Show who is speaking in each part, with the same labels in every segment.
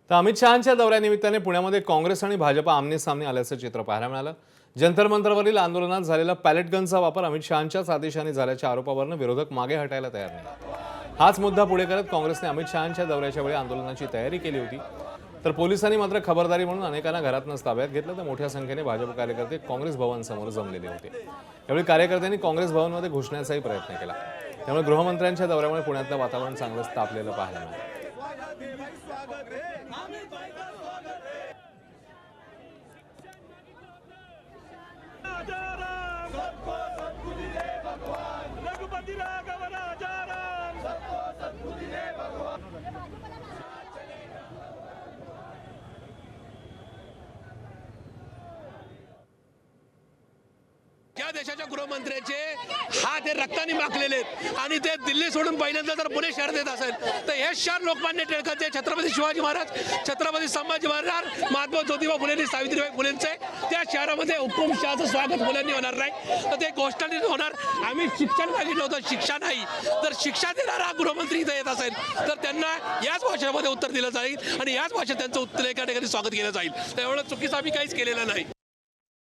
Speaker 1: तर अमित शहांच्या दौऱ्यानिमित्ताने पुण्यामध्ये काँग्रेस आणि भाजप आमने सामने आल्याचं चित्र पाहायला मिळालं। जंतर मंतरवरील आंदोलनात झालेला पॅलेट गनचा वापर अमित शहांच्याच आदेशाने झाल्याच्या आरोपावरून विरोधक मागे हटायला तयार नाही। हाच मुद्दा पुढे करत काँग्रेसने अमित शहांच्या दौऱ्याच्या वेळी आंदोलनाची तयारी केली होती। तर पोलिसांनी मात्र खबरदारी म्हणून अनेकांना घरातूनच ताब्यात घेतलं। तर मोठ्या संख्येने भाजप कार्यकर्ते काँग्रेस भवन समोर जमलेले होते। यावेळी कार्यकर्त्यांनी काँग्रेस भवनमध्ये घुसण्याचाही प्रयत्न केला। त्यामुळे गृहमंत्र्यांच्या दौऱ्यामुळे पुण्यातलं वातावरण चांगलंच तापलेलं पाहायला मिळालं।
Speaker 2: या देशाच्या गृहमंत्र्याचे हात हे रक्ताने माखलेले आहेत आणि ते दिल्ली सोडून पहिल्यांदा जर पुणे शहरात येत असेल तर हे शहर लोकमान्य टिळकांचे, छत्रपती शिवाजी महाराज, छत्रपती संभाजी महाराज, महात्मा ज्योतिबा फुलेंनी, सावित्रीबाई फुलेंचे त्या शहरामध्ये हुकुमशहाचं स्वागत फुलेंनी होणार नाही तर ते गोष्टी होणार। आम्ही शिक्षण मागितलं होतं, शिक्षा नाही। तर शिक्षा देणारा गृहमंत्री इथं येत असेल तर त्यांना याच भाषेमध्ये उत्तर दिलं जाईल आणि याच भाषेत त्यांचं उत्तर एका ठिकाणी स्वागत केलं जाईल। तर एवढं चुकीचं आम्ही काहीच केलेलं नाही।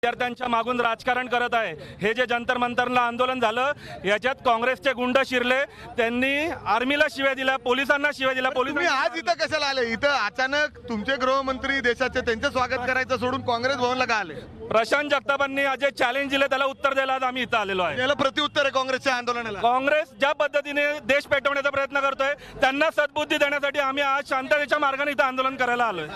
Speaker 3: विद्यार्थ्यांच्या मागून राजकारण करत आहे। हे जे जंतर मंतरला आंदोलन झालं याच्यात काँग्रेसचे गुंड शिरले, त्यांनी आर्मीला शिव्या दिल्या, पोलिसांना शिव्या दिल्या।
Speaker 4: तुम्ही आज इथं कशाला आले? इथं अचानक तुमचे गृहमंत्री देशाचे त्यांचं स्वागत करायचं सोडून काँग्रेस भवनला का आले?
Speaker 3: प्रशांत जगतापांनी आज जे चॅलेंज दिले त्याला उत्तर द्यायला आज आम्ही इथं आलेलो आहे।
Speaker 4: याला प्रत्युत्तर आहे काँग्रेसच्या आंदोलनाला।
Speaker 3: काँग्रेस ज्या पद्धतीने देश पेटवण्याचा प्रयत्न करतोय त्यांना सद्बुद्धी देण्यासाठी आम्ही आज शांततेच्या मार्गाने इथं आंदोलन करायला आलोय।